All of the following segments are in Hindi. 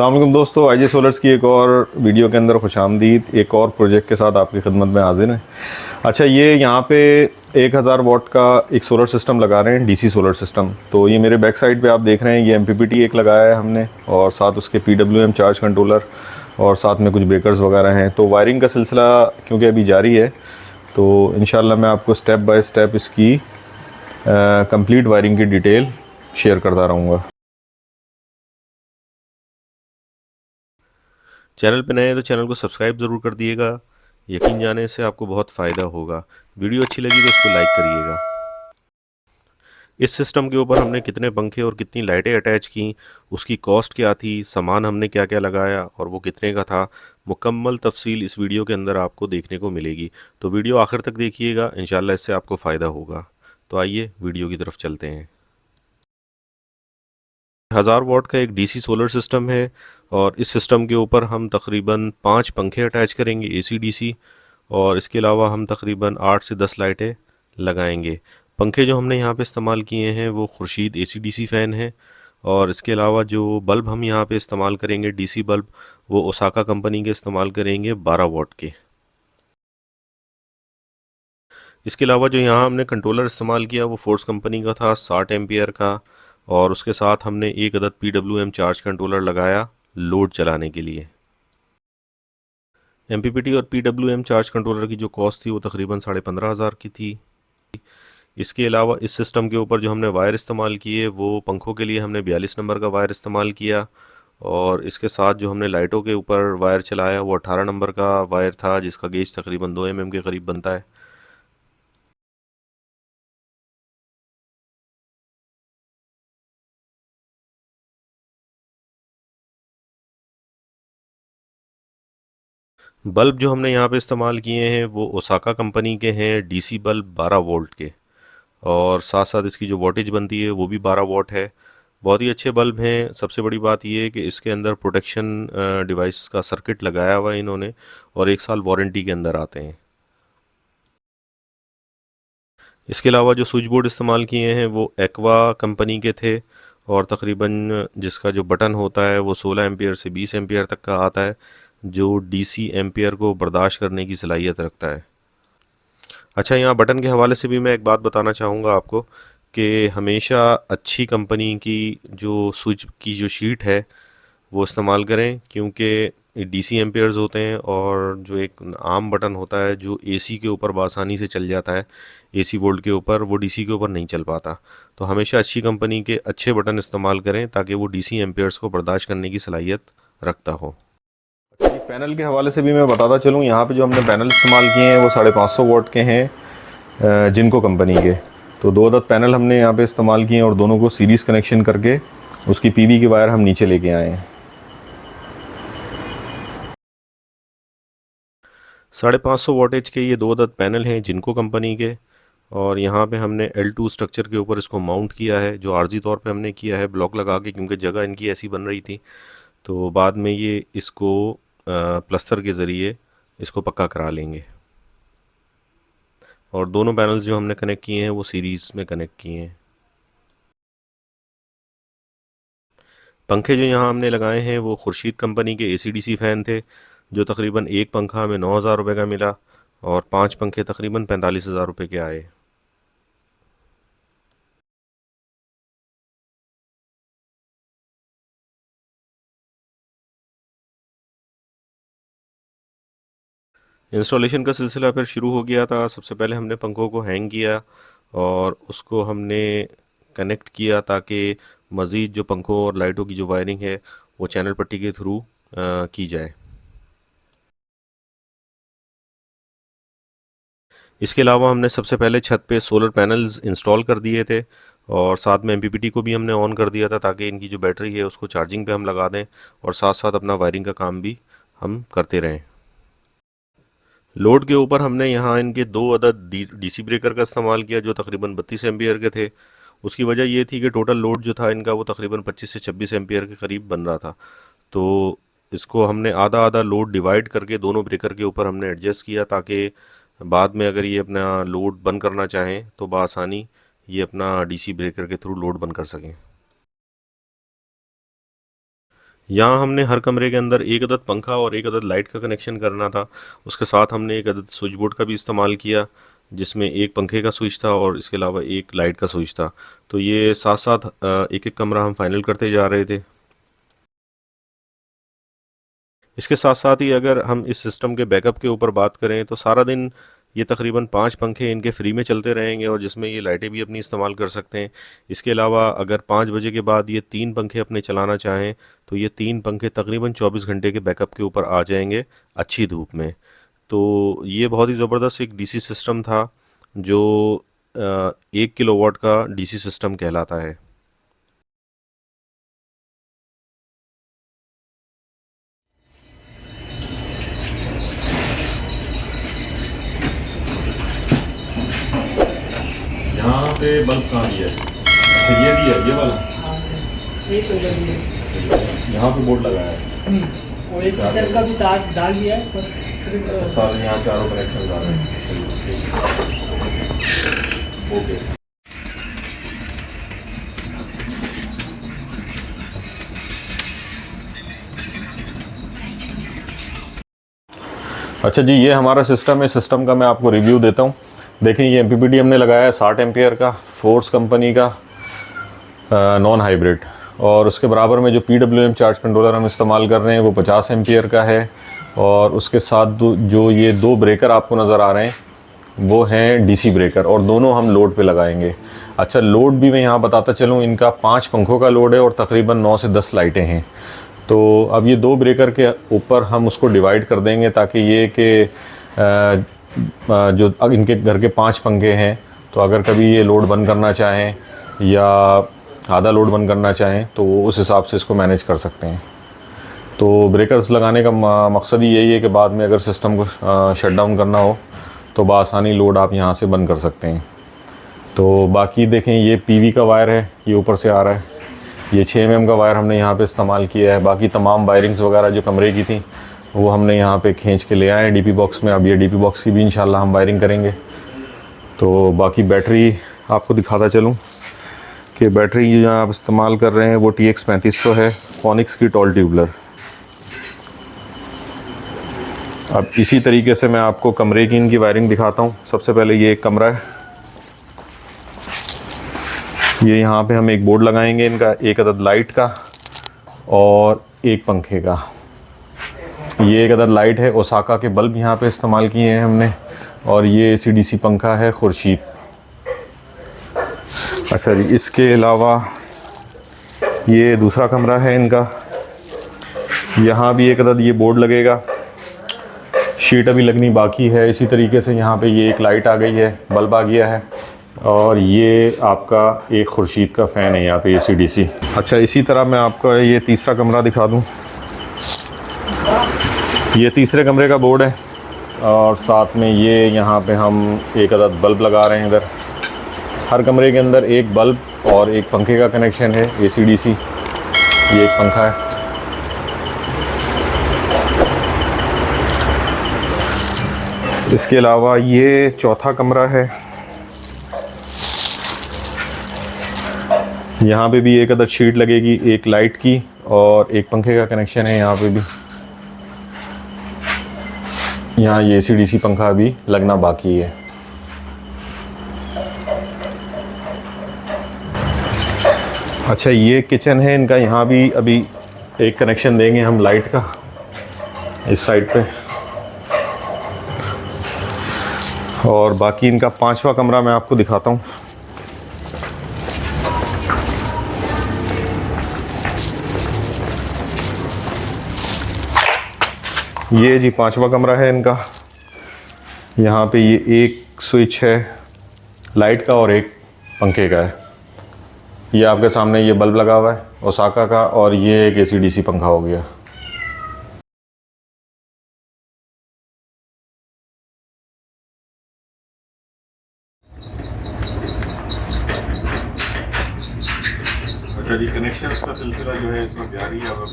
अस्सलाम वालेकुम दोस्तों, आईजे सोलर्स की एक और वीडियो के अंदर खुशामदीद। एक और प्रोजेक्ट के साथ आपकी खिदमत में हाजिर हैं। अच्छा, ये यहाँ पे 1000 वाट का एक सोलर सिस्टम लगा रहे हैं, डीसी सोलर सिस्टम। तो ये मेरे बैक साइड पे आप देख रहे हैं, ये एमपीपीटी एक लगाया है हमने, और साथ उसके पीडब्ल्यूएम चार्ज कंट्रोलर, और साथ में कुछ ब्रेकर्स वगैरह हैं। तो वायरिंग का सिलसिला क्योंकि अभी जारी है, तो इंशाल्लाह मैं आपको स्टेप बाय स्टेप इसकी कंप्लीट वायरिंग की डिटेल शेयर करता रहूँगा। चैनल पे नए हैं तो चैनल को सब्सक्राइब ज़रूर कर दिएगा। यकीन जाने से आपको बहुत फ़ायदा होगा। वीडियो अच्छी लगी तो इसको लाइक करिएगा। इस सिस्टम के ऊपर हमने कितने पंखे और कितनी लाइटें अटैच की, उसकी कॉस्ट क्या थी, सामान हमने क्या क्या लगाया और वो कितने का था, मुकम्मल तफसील इस वीडियो के अंदर आपको देखने को मिलेगी। तो वीडियो आखिर तक देखिएगा, इंशाल्लाह इससे आपको फ़ायदा होगा। तो आइए वीडियो की तरफ चलते हैं। 1000 वाट का एक डीसी सोलर सिस्टम है और इस सिस्टम के ऊपर हम तकरीबन 5 पंखे अटैच करेंगे एसी डीसी, और इसके अलावा हम तकरीबन 8 से 10 लाइटें लगाएंगे। पंखे जो हमने यहाँ पे इस्तेमाल किए हैं वो खुर्शीद एसी डीसी फ़ैन है, और इसके अलावा जो बल्ब हम यहाँ पे इस्तेमाल करेंगे डीसी बल्ब, वो ओसाका कंपनी के इस्तेमाल करेंगे 12 वाट के। इसके अलावा जो यहाँ हमने कंट्रोलर इस्तेमाल किया वो फोर्स कंपनी का था 60 एम्पियर का, और उसके साथ हमने एक अदद PWM चार्ज कंट्रोलर लगाया लोड चलाने के लिए। MPPT और PWM चार्ज कंट्रोलर की जो कॉस्ट थी वो तकरीबन 15,500 की थी। इसके अलावा इस सिस्टम के ऊपर जो हमने वायर इस्तेमाल किए वो पंखों के लिए हमने 42 नंबर का वायर इस्तेमाल किया, और इसके साथ जो हमने लाइटों के ऊपर वायर चलाया वो 18 नंबर का वायर था, जिसका गेज तकरीबन 2 mm के करीब बनता है। बल्ब जो हमने यहाँ पे इस्तेमाल किए हैं वो ओसाका कंपनी के हैं, डीसी बल्ब 12 वोल्ट के, और साथ साथ इसकी जो वोल्टेज बनती है वो भी 12 वोल्ट है। बहुत ही अच्छे बल्ब हैं। सबसे बड़ी बात ये है कि इसके अंदर प्रोटेक्शन डिवाइस का सर्किट लगाया हुआ है इन्होंने, और 1 साल वारंटी के अंदर आते हैं। इसके अलावा जो स्विच बोर्ड इस्तेमाल किए हैं वो एक्वा कंपनी के थे, और तकरीबन जिसका जो बटन होता है वो 16 एम्पियर से 20 एम्पियर तक का आता है, जो डीसी एम्पियर को बर्दाश्त करने की सलाहियत रखता है। अच्छा, यहाँ बटन के हवाले से भी मैं एक बात बताना चाहूँगा आपको कि हमेशा अच्छी कंपनी की जो स्विच की जो शीट है वो इस्तेमाल करें, क्योंकि डीसी एम्पेयर्स होते हैं, और जो एक आम बटन होता है जो एसी के ऊपर बआसानी से चल जाता है, एसी वोल्ट के ऊपर, वो डीसी के ऊपर नहीं चल पाता। तो हमेशा अच्छी कंपनी के अच्छे बटन इस्तेमाल करें ताकि वो डीसी एम्पेयर्स को बर्दाश्त करने की सलाहियत रखता हो। अच्छा, पैनल के हवाले से भी मैं बताता चलूँ। यहाँ पे जो हमने पैनल इस्तेमाल किए हैं वो 550 वाट के हैं, जिनको कंपनी के। तो 2 अदद पैनल हमने यहाँ पे इस्तेमाल किए हैं, और दोनों को सीरीज़ कनेक्शन करके उसकी पीवी की वायर हम नीचे लेके आए हैं। 550 वोल्टेज के ये 2 अदद पैनल हैं जिनको कंपनी के, और यहाँ पे हमने L2 स्ट्रक्चर के ऊपर इसको माउंट किया है, जो आर्जी तौर पे हमने किया है ब्लॉक लगा के, क्योंकि जगह इनकी ऐसी बन रही थी। तो बाद में ये इसको प्लस्तर के ज़रिए इसको पक्का करा लेंगे। और दोनों पैनल्स जो हमने कनेक्ट किए हैं वो सीरीज़ में कनेक्ट किए हैं। पंखे जो यहाँ हमने लगाए हैं वो खुर्शीद कंपनी के ACDC फ़ैन थे, जो तकरीबन एक पंखा हमें 9,000 रुपये का मिला, और 5 पंखे तकरीबन 45,000 रुपये के आए। इंस्टॉलेशन का सिलसिला फिर शुरू हो गया था। सबसे पहले हमने पंखों को हैंग किया और उसको हमने कनेक्ट किया ताकि मज़ीद जो पंखों और लाइटों की जो वायरिंग है वो चैनल पट्टी के थ्रू की जाए। इसके अलावा हमने सबसे पहले छत पे सोलर पैनल्स इंस्टॉल कर दिए थे, और साथ में एमपीपीटी को भी हमने ऑन कर दिया था ताकि इनकी जो बैटरी है उसको चार्जिंग पे हम लगा दें, और साथ साथ अपना वायरिंग का काम भी हम करते रहें। लोड के ऊपर हमने यहाँ इनके 2 अदद डीसी ब्रेकर का इस्तेमाल किया, जो तकरीबन 32 एम्पियर के थे। उसकी वजह ये थी कि टोटल लोड जो था इनका वो तकरीबन 25 से 26 एम्पियर के करीब बन रहा था। तो इसको हमने आधा आधा लोड डिवाइड करके दोनों ब्रेकर के ऊपर हमने एडजस्ट किया, ताकि बाद में अगर ये अपना लोड बंद करना चाहें तो बआसानी ये अपना डीसी ब्रेकर के थ्रू लोड बंद कर सकें। यहाँ हमने हर कमरे के अंदर एक अदद पंखा और एक अदद लाइट का कनेक्शन करना था। उसके साथ हमने एक अदद स्विच बोर्ड का भी इस्तेमाल किया, जिसमें एक पंखे का स्विच था और इसके अलावा एक लाइट का स्विच था। तो ये साथ साथ एक एक कमरा हम फाइनल करते जा रहे थे। इसके साथ साथ ही अगर हम इस सिस्टम के बैकअप के ऊपर बात करें तो सारा दिन ये तकरीबन 5 पंखे इनके फ्री में चलते रहेंगे और जिसमें ये लाइटें भी अपनी इस्तेमाल कर सकते हैं। इसके अलावा अगर 5 बजे के बाद ये 3 पंखे अपने चलाना चाहें तो ये 3 पंखे तकरीबन 24 घंटे के बैकअप के ऊपर आ जाएंगे अच्छी धूप में। तो ये बहुत ही ज़बरदस्त एक डीसी सिस्टम था जो 1 किलोवाट का डीसी सिस्टम कहलाता है। यहाँ पे बल्ब कहाँ दिया है? अच्छा ये दिया है, ये वाला। हाँ, एक उधर भी है। यहाँ पे बोर्ड लगाया है। और एक किचन का भी तार डाल दिया है, बस सिर्फ अच्छा, सारे यहाँ चारों कनेक्शन डाल रहे हैं। चलिए, ओके। अच्छा जी, ये हमारा सिस्टम है। सिस्टम का मैं आपको रिव्यू देता हूँ। देखें, ये MPPT हमने लगाया है 60 एम्पियर का, फोर्स कंपनी का नॉन हाइब्रिड। और उसके बराबर में जो PWM चार्ज कंट्रोलर हम इस्तेमाल कर रहे हैं वो 50 एम्पियर का है। और उसके साथ जो ये 2 ब्रेकर आपको नज़र आ रहे हैं वो हैं DC ब्रेकर, और दोनों हम लोड पे लगाएंगे। अच्छा, लोड भी मैं यहाँ बताता चलूँ, इनका 5 पंखों का लोड है और तकरीबन 9 से 10 लाइटें हैं। तो अब ये 2 ब्रेकर के ऊपर हम उसको डिवाइड कर देंगे ताकि ये कि जो इनके घर के 5 पंखे हैं तो अगर कभी ये लोड बंद करना चाहें या आधा लोड बंद करना चाहें तो वो उस हिसाब से इसको मैनेज कर सकते हैं। तो ब्रेकर्स लगाने का मकसद ही यही है कि बाद में अगर सिस्टम को शट डाउन करना हो तो बआसानी लोड आप यहाँ से बंद कर सकते हैं। तो बाकी देखें, ये PV का वायर है, ये ऊपर से आ रहा है। ये 6 mm का वायर हमने यहाँ पे इस्तेमाल किया है। बाकी तमाम वायरिंग्स वगैरह जो कमरे की थी वो हमने यहाँ पे खींच के ले आए हैं DP बॉक्स में। अब ये DP बॉक्स की भी इंशाल्लाह हम वायरिंग करेंगे। तो बाकी बैटरी आपको दिखाता चलूँ कि बैटरी जो आप इस्तेमाल कर रहे हैं वो TX 3500 है, फोनिक्स की टॉल ट्यूबलर। अब इसी तरीके से मैं आपको कमरे की इनकी वायरिंग दिखाता हूँ। सबसे पहले ये एक कमरा है, ये यहाँ पे हम एक बोर्ड लगाएंगे इनका, एक अदद लाइट का और एक पंखे का। ये एक अदद लाइट है, ओसाका के बल्ब यहाँ पे इस्तेमाल किए हैं हमने। और ये AC/DC पंखा है खुर्शीद। अच्छा जी, इसके अलावा ये दूसरा कमरा है इनका, यहाँ भी एक अदद ये बोर्ड लगेगा, शीट अभी लगनी बाकी है। इसी तरीके से यहाँ पे ये एक लाइट आ गई है, बल्ब आ गया है। और ये आपका एक खुर्शीद का फ़ैन है यहाँ पे AC/DC। अच्छा, इसी तरह मैं आपको ये तीसरा कमरा दिखा दूँ। ये तीसरे कमरे का बोर्ड है और साथ में ये यहाँ पे हम एक अदद बल्ब लगा रहे हैं इधर। हर कमरे के अंदर एक बल्ब और एक पंखे का कनेक्शन है AC/DC। ये एक पंखा है। इसके अलावा ये चौथा कमरा है, यहाँ पे भी एक अदद शीट लगेगी, एक लाइट की और एक पंखे का कनेक्शन है यहाँ पे भी। यहाँ ये AC/DC पंखा अभी लगना बाकी है। अच्छा, ये किचन है इनका, यहाँ भी अभी एक कनेक्शन देंगे हम लाइट का इस साइड पे। और बाकी इनका 5वां कमरा मैं आपको दिखाता हूँ। ये जी 5वां कमरा है इनका। यहाँ पे ये एक स्विच है लाइट का और एक पंखे का है। ये आपके सामने ये बल्ब लगा हुआ है ओसाका का, और ये एक AC/DC पंखा हो गया। अच्छा जी, कनेक्शंस का सिलसिला जो है इस वक्त जारी है। अब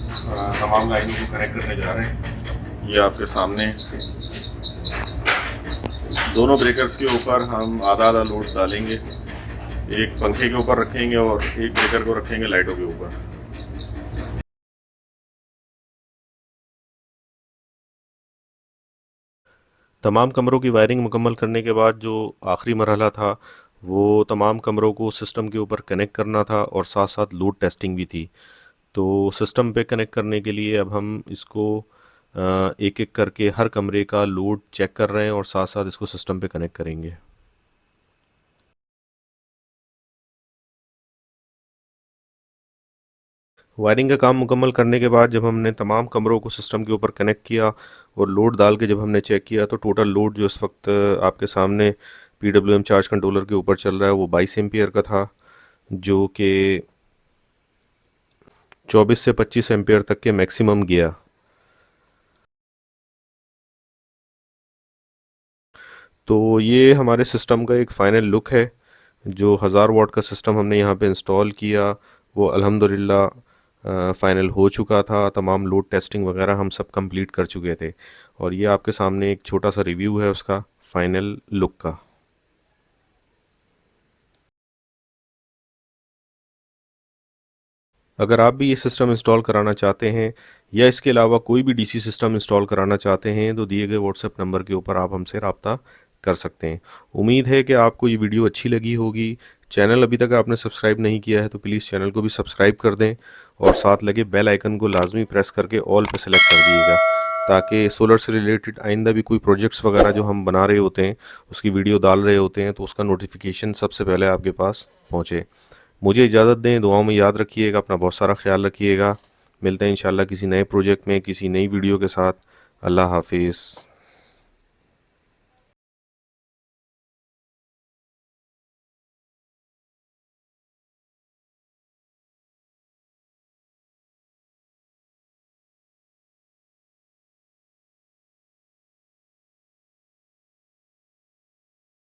तमाम लाइनों को कनेक्ट करने जा रहे हैं। ये आपके सामने दोनों ब्रेकर्स के ऊपर हम आधा आधा लोड डालेंगे। एक पंखे के ऊपर रखेंगे और एक ब्रेकर को रखेंगे लाइटों के ऊपर। तमाम कमरों की वायरिंग मुकम्मल करने के बाद जो आखिरी मरहला था वो तमाम कमरों को सिस्टम के ऊपर कनेक्ट करना था और साथ साथ लोड टेस्टिंग भी थी। तो सिस्टम पे कनेक्ट करने के लिए अब हम इसको एक एक करके हर कमरे का लोड चेक कर रहे हैं और साथ साथ इसको सिस्टम पे कनेक्ट करेंगे। वायरिंग का काम मुकम्मल करने के बाद जब हमने तमाम कमरों को सिस्टम के ऊपर कनेक्ट किया और लोड डाल के जब हमने चेक किया तो टोटल लोड जो इस वक्त आपके सामने PWM चार्ज कंट्रोलर के ऊपर चल रहा है वो 22 एम्पियर का था, जो कि 24 से 25 एम्पियर तक के मैक्सिमम गया। तो ये हमारे सिस्टम का एक फ़ाइनल लुक है। जो 1000 वाट का सिस्टम हमने यहाँ पे इंस्टॉल किया वो अल्हम्दुलिल्लाह फ़ाइनल हो चुका था। तमाम लोड टेस्टिंग वगैरह हम सब कंप्लीट कर चुके थे और ये आपके सामने एक छोटा सा रिव्यू है उसका फ़ाइनल लुक का। अगर आप भी ये सिस्टम इंस्टॉल कराना चाहते हैं या इसके अलावा कोई भी डीसी सिस्टम इंस्टॉल कराना चाहते हैं तो दिए गए व्हाट्सएप नंबर के ऊपर आप हमसे रब्ता कर सकते हैं। उम्मीद है कि आपको ये वीडियो अच्छी लगी होगी। चैनल अभी तक आपने सब्सक्राइब नहीं किया है तो प्लीज़ चैनल को भी सब्सक्राइब कर दें और साथ लगे बेल आइकन को लाजमी प्रेस करके ऑल पे सेलेक्ट कर दिएगा, ताकि सोलर से रिलेटेड आइंदा भी कोई प्रोजेक्ट्स वगैरह जो हम बना रहे होते हैं उसकी वीडियो डाल रहे होते हैं तो उसका नोटिफिकेशन सबसे पहले आपके पास पहुँचे। मुझे इजाज़त दें, दुआओं में याद रखिएगा, अपना बहुत सारा ख्याल रखिएगा। मिलते हैं इंशाल्लाह किसी नए प्रोजेक्ट में किसी नई वीडियो के साथ। अल्लाह हाफिज़।